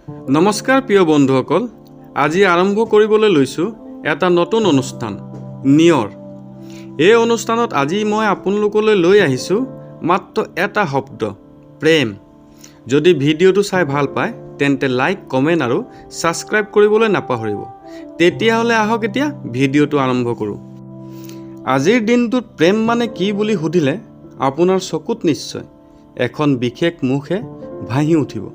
নমস্কাৰ প্ৰিয় বন্ধুসকল, আজি আৰম্ভ কৰিবলৈ লৈছোঁ এটা নতুন অনুষ্ঠান নিয়ৰ। এই অনুষ্ঠানত আজি মই আপোনালোকলৈ লৈ আহিছোঁ মাত্ৰ এটা শব্দ, প্ৰেম। যদি ভিডিঅ'টো চাই ভাল পায় তেন্তে লাইক, কমেণ্ট আৰু ছাবস্ক্ৰাইব কৰিবলৈ নাপাহৰিব। তেতিয়াহ'লে আহক এতিয়া ভিডিঅ'টো আৰম্ভ কৰোঁ। আজিৰ দিনটোত প্ৰেম মানে কি বুলি সুধিলে আপোনাৰ চকুত নিশ্চয় এখন বিশেষ মুখে ভাহি উঠিব।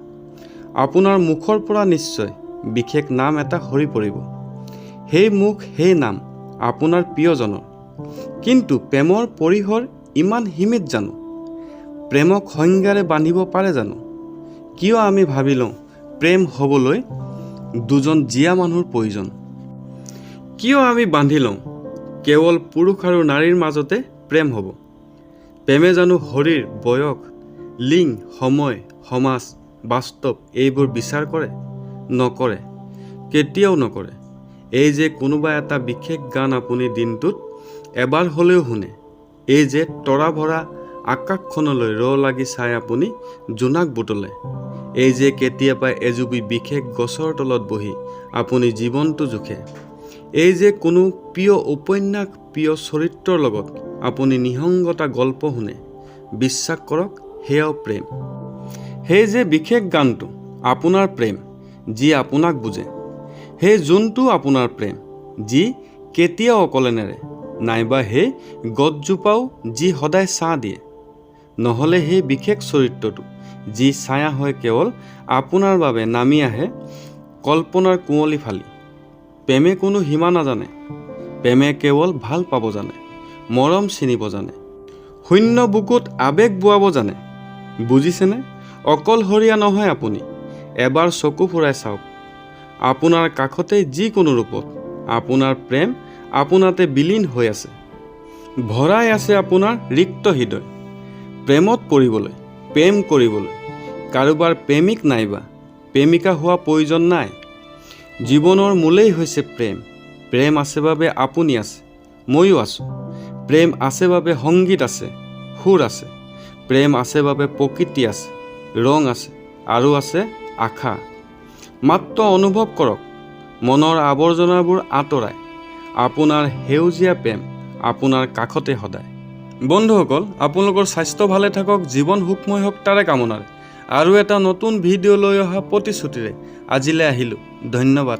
আপোনাৰ মুখৰ পৰা নিশ্চয় বিশেষ নাম এটা সৰি পৰিব। সেই মুখ, সেই নাম আপোনাৰ প্ৰিয়জনৰ। কিন্তু প্ৰেমৰ পৰিসৰ ইমান সীমিত জানো? প্ৰেমক সংজ্ঞাৰে বান্ধিব পাৰে জানো? কিয় আমি ভাবি লওঁ প্ৰেম হ'বলৈ দুজন জীয়া মানুহৰ প্ৰয়োজন? কিয় আমি বান্ধি লওঁ কেৱল পুৰুষ আৰু নাৰীৰ মাজতে প্ৰেম হ'ব? প্ৰেমে জানো শৰীৰ, বয়স, লিংগ, সময়, সমাজ, বাস্তৱ এইবোৰ বিচাৰ কৰে? নকৰে, কেতিয়াও নকৰে। এই যে কোনোবা এটা বিশেষ গান আপুনি দিনটোত এবাৰ হ'লেও শুনে, এই যে তৰা ভৰা আকাশখনলৈ লাগি চাই আপুনি জোনাক বুটলে, এই যে কেতিয়াবা এজুপি বিশেষ গছৰ তলত বহি আপুনি জীৱনটো জোখে, এই যে কোনো প্ৰিয় উপন্যাস, প্ৰিয় চৰিত্ৰৰ লগত আপুনি নিসংগতা গল্প শুনে, বিশ্বাস কৰক সেয়াও প্ৰেম। সেই যে বিশেষ গানটো আপোনাৰ প্ৰেম, যি আপোনাক বুজে। সেই যোনটো আপোনাৰ প্ৰেম, যি কেতিয়াও অকলে নেৰে। নাইবা সেই গছজোপাও যি সদায় ছাঁ দিয়ে। নহ'লে সেই বিশেষ চৰিত্ৰটো, যি ছায়া হয় কেৱল আপোনাৰ বাবে নামি আহে কল্পনাৰ কুঁৱলী ফালি। প্ৰেমে কোনো সীমা নাজানে। প্ৰেমে কেৱল ভাল পাব জানে, মৰম চিনিব জানে, শূন্য বুকুত আৱেগ বোৱাব জানে। বুজিছেনে? অকলশৰীয়া নহয় আপুনি। এবাৰ চকু ফুৰাই চাওক, আপোনাৰ কাষতেই যিকোনো ৰূপত আপোনাৰ প্ৰেম আপোনাতে বিলীন হৈ আছে। ভৰাই আছে আপোনাৰ ৰিক্ত হৃদয়। প্ৰেমত পৰিবলৈ, প্ৰেম কৰিবলৈ কাৰোবাৰ প্ৰেমিক নাইবা প্ৰেমিকা হোৱা প্ৰয়োজন নাই। জীৱনৰ মূলেই হৈছে প্ৰেম। প্ৰেম আছে বাবে আপুনি আছে, ময়ো আছোঁ। প্ৰেম আছে বাবে সংগীত আছে, সুৰ আছে। প্ৰেম আছে বাবে প্ৰকৃতি আছে, ৰং আছে আৰু আছে আশা। মাত্ৰ অনুভৱ কৰক, মনৰ আৱৰ্জনাবোৰ আঁতৰাই আপোনাৰ সেউজীয়া প্ৰেম আপোনাৰ কাষতে সদায়। বন্ধুসকল, আপোনালোকৰ স্বাস্থ্য ভালে থাকক, জীৱন সুখময় হওক তাৰে কামনাৰে আৰু এটা নতুন ভিডিঅ' লৈ অহা প্ৰতিশ্ৰুতিৰে আজিলৈ আহিলোঁ। ধন্যবাদ।